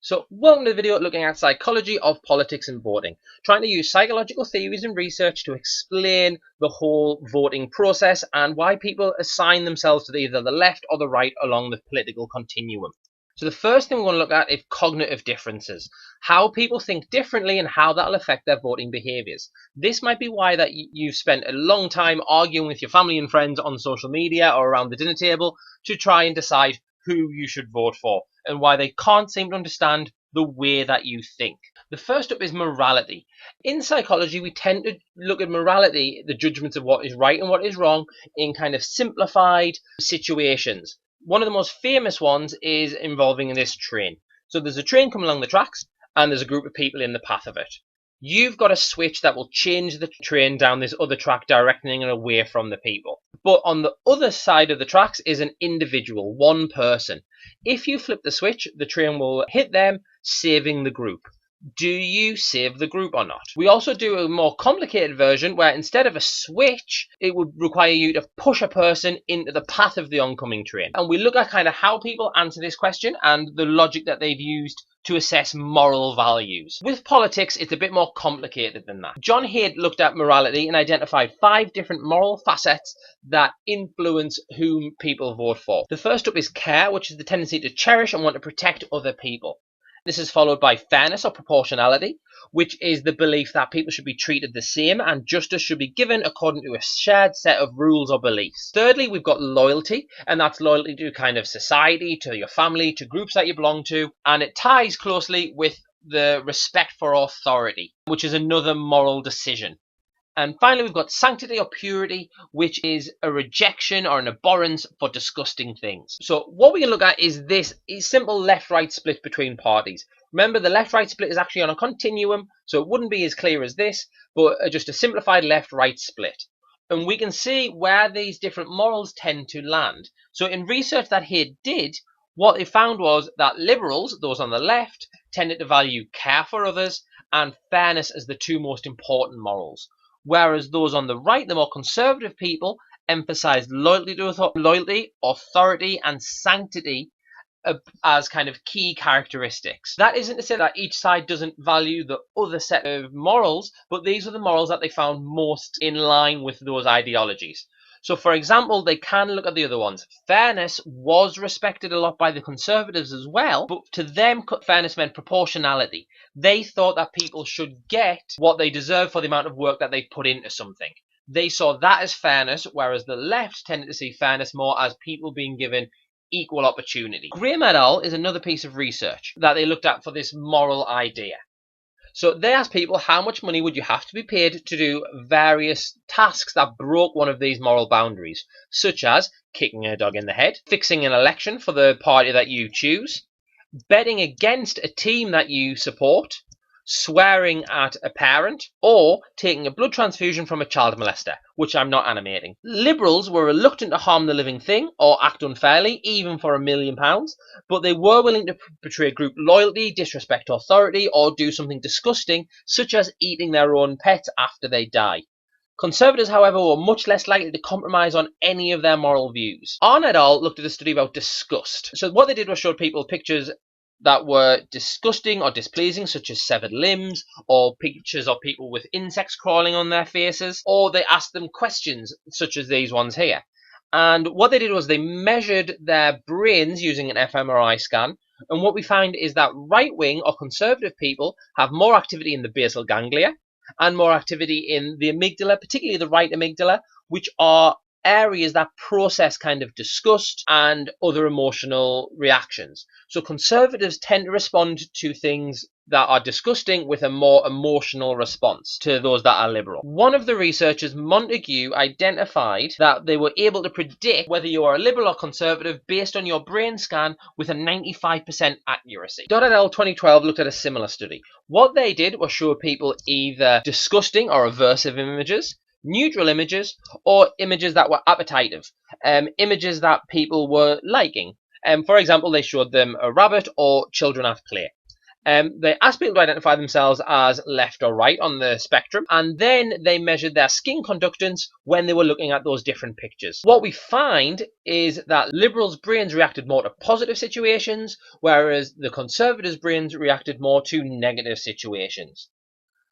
So, welcome to the video looking at psychology of politics and voting, trying to use psychological theories and research to explain the whole voting process and why people assign themselves to either the left or the right along the political continuum. So the first thing we're going to look at is cognitive differences, how people think differently and how that'll affect their voting behaviours. This might be why that you've spent a long time arguing with your family and friends on social media or around the dinner table to try and decide who you should vote for, and why they can't seem to understand the way that you think. The first up is morality. In psychology, we tend to look at morality, the judgments of what is right and what is wrong, in kind of simplified situations. One of the most famous ones is involving this train. So there's a train coming along the tracks, and there's a group of people in the path of it. You've got a switch that will change the train down this other track, directing it away from the people. But on the other side of the tracks is an individual, one person. If you flip the switch, the train will hit them, saving the group. Do you save the group or not? We also do a more complicated version where instead of a switch, it would require you to push a person into the path of the oncoming train. And we look at kind of how people answer this question and the logic that they've used to assess moral values. With politics, it's a bit more complicated than that. John Haidt looked at morality and identified 5 different moral facets that influence whom people vote for. The first up is care, which is the tendency to cherish and want to protect other people. This is followed by fairness or proportionality, which is the belief that people should be treated the same and justice should be given according to a shared set of rules or beliefs. Thirdly, we've got loyalty, and that's loyalty to kind of society, to your family, to groups that you belong to, and it ties closely with the respect for authority, which is another moral decision. And finally, we've got sanctity or purity, which is a rejection or an abhorrence for disgusting things. So what we can look at is this simple left-right split between parties. Remember, the left-right split is actually on a continuum, so it wouldn't be as clear as this, but just a simplified left-right split. And we can see where these different morals tend to land. So in research that Haidt did, what they found was that liberals, those on the left, tended to value care for others and fairness as the 2 most important morals. Whereas those on the right, the more conservative people, emphasized loyalty, authority, and sanctity as kind of key characteristics. That isn't to say that each side doesn't value the other set of morals, but these are the morals that they found most in line with those ideologies. So, for example, they can look at the other ones. Fairness was respected a lot by the conservatives as well, but to them, fairness meant proportionality. They thought that people should get what they deserve for the amount of work that they put into something. They saw that as fairness, whereas the left tended to see fairness more as people being given equal opportunity. Graham et al. Is another piece of research that they looked at for this moral idea. So they asked people how much money would you have to be paid to do various tasks that broke one of these moral boundaries, such as kicking a dog in the head, fixing an election for the party that you choose, betting against a team that you support, swearing at a parent, or taking a blood transfusion from a child molester, which I'm not animating. Liberals were reluctant to harm the living thing or act unfairly, even for £1 million, but they were willing to betray group loyalty, disrespect authority, or do something disgusting, such as eating their own pets after they die. Conservatives, however, were much less likely to compromise on any of their moral views. Arn et al. Looked at a study about disgust. So what they did was showed people pictures that were disgusting or displeasing, such as severed limbs, or pictures of people with insects crawling on their faces, or they asked them questions, such as these ones here. And what they did was they measured their brains using an fMRI scan, and what we find is that right-wing or conservative people have more activity in the basal ganglia, and more activity in the amygdala, particularly the right amygdala, which are areas that process kind of disgust and other emotional reactions. So conservatives tend to respond to things that are disgusting with a more emotional response to those that are liberal. One of the researchers, Montague, identified that they were able to predict whether you are a liberal or conservative based on your brain scan with a 95% accuracy. Dodd et al. 2012 looked at a similar study. What they did was show people either disgusting or aversive images, neutral images, or images that were appetitive, images that people were liking. For example, they showed them a rabbit or children at play. They asked people to identify themselves as left or right on the spectrum, and then they measured their skin conductance when they were looking at those different pictures. What we find is that liberals' brains reacted more to positive situations, whereas the conservatives' brains reacted more to negative situations.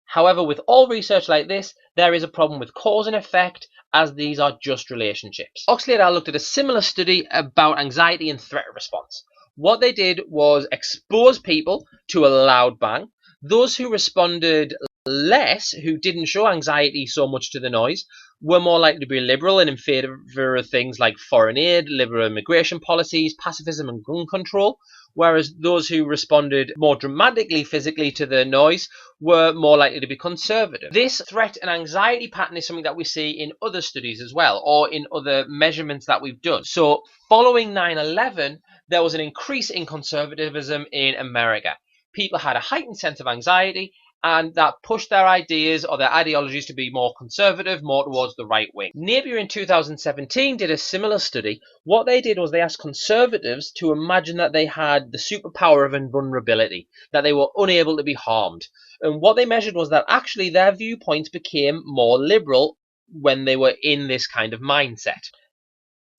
However, with all research like this, there is a problem with cause and effect, as these are just relationships. Oxley et al. Looked at a similar study about anxiety and threat response. What they did was expose people to a loud bang. Those who responded less, who didn't show anxiety so much to the noise, were more likely to be liberal and in favour of things like foreign aid, liberal immigration policies, pacifism and gun control, whereas those who responded more dramatically physically to the noise were more likely to be conservative. This threat and anxiety pattern is something that we see in other studies as well, or in other measurements that we've done. So following 9/11, there was an increase in conservatism in America. People had a heightened sense of anxiety, and that pushed their ideas or their ideologies to be more conservative, more towards the right wing. Napier in 2017 did a similar study. What they did was they asked conservatives to imagine that they had the superpower of invulnerability, that they were unable to be harmed. And what they measured was that actually their viewpoints became more liberal when they were in this kind of mindset.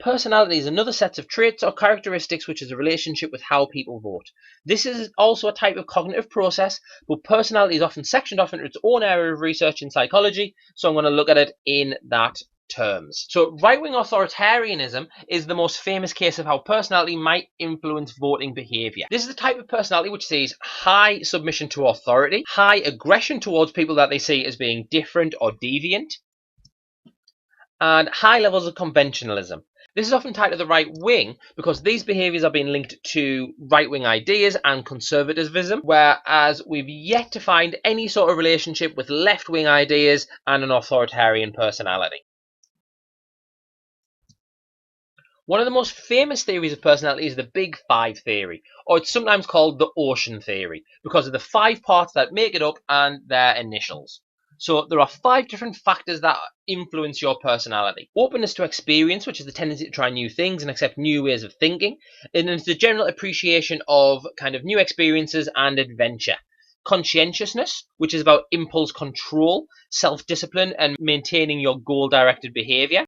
Personality is another set of traits or characteristics which is a relationship with how people vote. This is also a type of cognitive process, but personality is often sectioned off into its own area of research in psychology, so I'm going to look at it in that terms. So right-wing authoritarianism is the most famous case of how personality might influence voting behaviour. This is the type of personality which sees high submission to authority, high aggression towards people that they see as being different or deviant, and high levels of conventionalism. This is often tied to the right wing because these behaviours are being linked to right wing ideas and conservatism, whereas we've yet to find any sort of relationship with left wing ideas and an authoritarian personality. One of the most famous theories of personality is the Big Five theory, or it's sometimes called the ocean theory, because of the 5 parts that make it up and their initials. So there are 5 different factors that influence your personality. Openness to experience, which is the tendency to try new things and accept new ways of thinking. And it's the general appreciation of kind of new experiences and adventure. Conscientiousness, which is about impulse control, self-discipline, and maintaining your goal-directed behavior.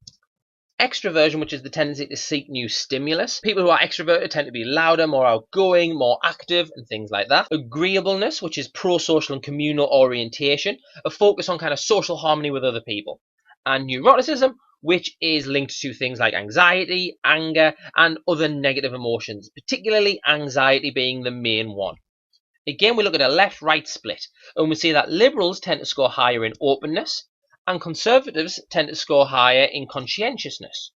Extroversion, which is the tendency to seek new stimulus. People who are extroverted tend to be louder, more outgoing, more active, and things like that. Agreeableness, which is pro-social and communal orientation, a focus on kind of social harmony with other people. And neuroticism, which is linked to things like anxiety, anger, and other negative emotions, particularly anxiety being the main one. Again, we look at a left-right split, and we see that liberals tend to score higher in openness, and conservatives tend to score higher in conscientiousness.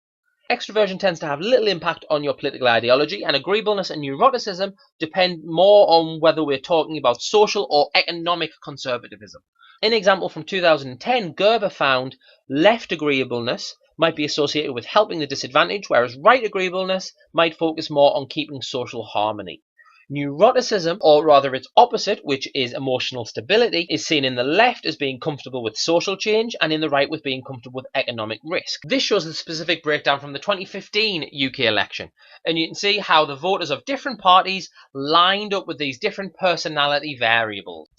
Extroversion tends to have little impact on your political ideology, and agreeableness and neuroticism depend more on whether we're talking about social or economic conservatism. An example from 2010, Gerber found left agreeableness might be associated with helping the disadvantaged, whereas right agreeableness might focus more on keeping social harmony. Neuroticism, or rather its opposite, which is emotional stability, is seen in the left as being comfortable with social change and in the right with being comfortable with economic risk. This shows the specific breakdown from the 2015 UK election, and you can see how the voters of different parties lined up with these different personality variables.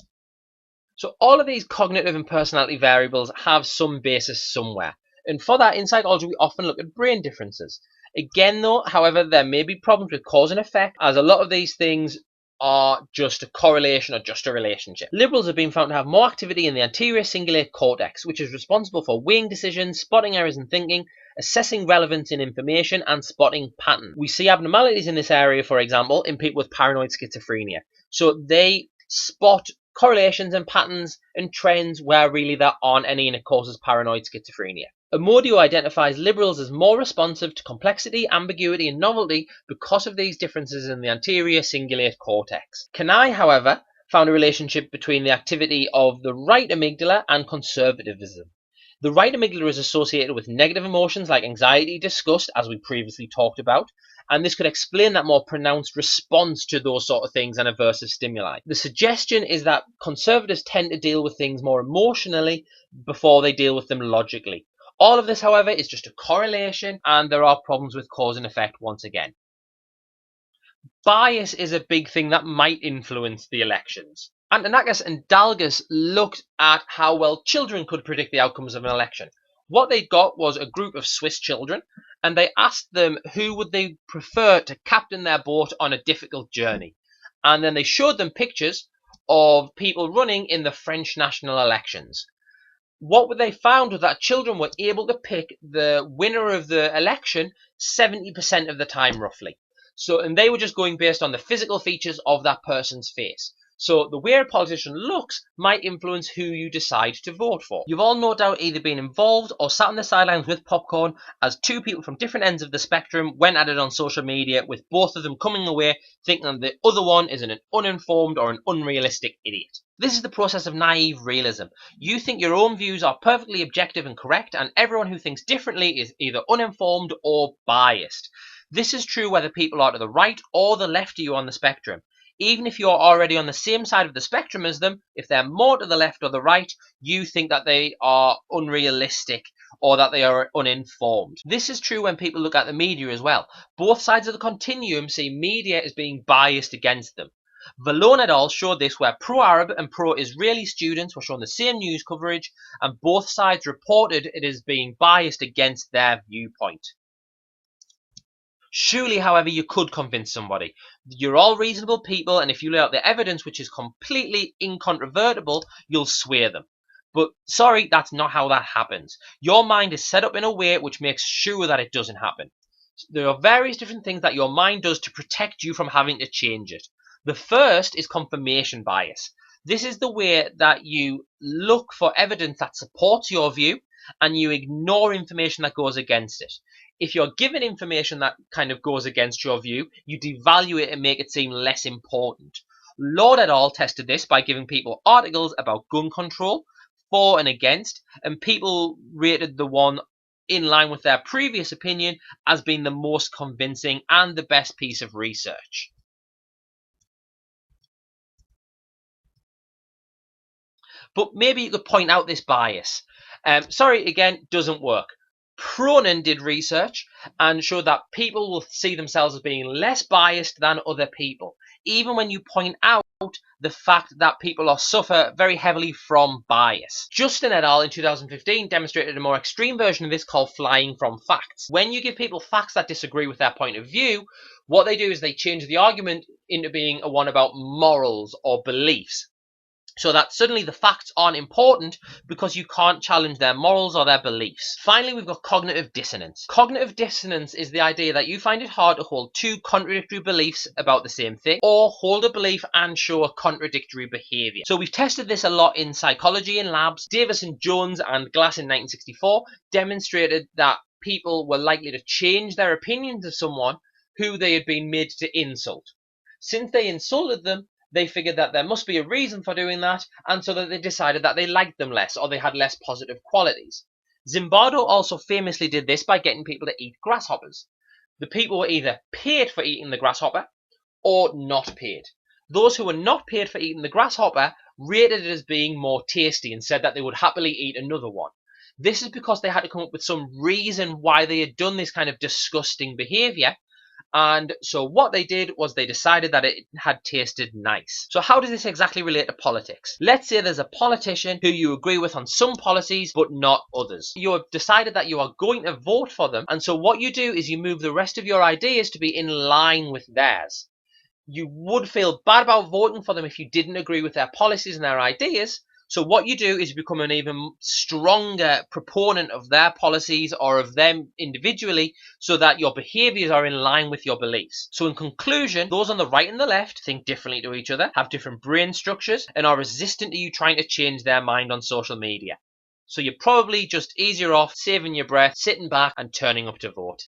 So all of these cognitive and personality variables have some basis somewhere, and for that in psychology we often look at brain differences. Again though, however, there may be problems with cause and effect, as a lot of these things are just a correlation or just a relationship. Liberals have been found to have more activity in the anterior cingulate cortex, which is responsible for weighing decisions, spotting errors in thinking, assessing relevance in information, and spotting patterns. We see abnormalities in this area, for example, in people with paranoid schizophrenia. So they spot correlations and patterns and trends where really there aren't any, and it causes paranoid schizophrenia. Amodio identifies liberals as more responsive to complexity, ambiguity, and novelty because of these differences in the anterior cingulate cortex. Kanai, however, found a relationship between the activity of the right amygdala and conservatism. The right amygdala is associated with negative emotions like anxiety, disgust, as we previously talked about, and this could explain that more pronounced response to those sort of things and aversive stimuli. The suggestion is that conservatives tend to deal with things more emotionally before they deal with them logically. All of this, however, is just a correlation, and there are problems with cause and effect once again. Bias is a big thing that might influence the elections. Antonakis and Dalgas looked at how well children could predict the outcomes of an election. What they got was a group of Swiss children, and they asked them who would they prefer to captain their boat on a difficult journey. And then they showed them pictures of people running in the French national elections. What they found was that children were able to pick the winner of the election 70% of the time, roughly. So, and they were just going based on the physical features of that person's face. So the way a politician looks might influence who you decide to vote for. You've all no doubt either been involved or sat on the sidelines with popcorn as two people from different ends of the spectrum went at it on social media, with both of them coming away thinking that the other one is an uninformed or an unrealistic idiot. This is the process of naive realism. You think your own views are perfectly objective and correct, and everyone who thinks differently is either uninformed or biased. This is true whether people are to the right or the left of you on the spectrum. Even if you're already on the same side of the spectrum as them, if they're more to the left or the right, you think that they are unrealistic or that they are uninformed. This is true when people look at the media as well. Both sides of the continuum see media as being biased against them. Vallone et al. Showed this, where pro-Arab and pro-Israeli students were shown the same news coverage, and both sides reported it as being biased against their viewpoint. Surely, however, you could convince somebody. You're all reasonable people, and if you lay out the evidence which is completely incontrovertible, you'll sway them. But sorry, that's not how that happens. Your mind is set up in a way which makes sure that it doesn't happen. There are various different things that your mind does to protect you from having to change it. The first is confirmation bias. This is the way that you look for evidence that supports your view and you ignore information that goes against it. If you're given information that kind of goes against your view, you devalue it and make it seem less important. Lord et al. Tested this by giving people articles about gun control, for and against, and people rated the one in line with their previous opinion as being the most convincing and the best piece of research. But maybe you could point out this bias. Sorry, again, doesn't work. Cronin did research and showed that people will see themselves as being less biased than other people, even when you point out the fact that people suffer very heavily from bias. Justin et al. In 2015 demonstrated a more extreme version of this called flying from facts. When you give people facts that disagree with their point of view, what they do is they change the argument into being a one about morals or beliefs, so that suddenly the facts aren't important because you can't challenge their morals or their beliefs. Finally, we've got cognitive dissonance. Cognitive dissonance is the idea that you find it hard to hold two contradictory beliefs about the same thing, or hold a belief and show a contradictory behavior. So we've tested this a lot in psychology in labs. Davison-Jones and Glass in 1964 demonstrated that people were likely to change their opinions of someone who they had been made to insult. Since they insulted them, they figured that there must be a reason for doing that, and so that they decided that they liked them less or they had less positive qualities. Zimbardo also famously did this by getting people to eat grasshoppers. The people were either paid for eating the grasshopper or not paid. Those who were not paid for eating the grasshopper rated it as being more tasty and said that they would happily eat another one. This is because they had to come up with some reason why they had done this kind of disgusting behavior. And so what they did was they decided that it had tasted nice. So how does this exactly relate to politics? Let's say there's a politician who you agree with on some policies but not others. You have decided that you are going to vote for them, and so what you do is you move the rest of your ideas to be in line with theirs. You would feel bad about voting for them if you didn't agree with their policies and their ideas. So what you do is you become an even stronger proponent of their policies or of them individually, so that your behaviors are in line with your beliefs. So in conclusion, those on the right and the left think differently to each other, have different brain structures, and are resistant to you trying to change their mind on social media. So you're probably just easier off saving your breath, sitting back and turning up to vote.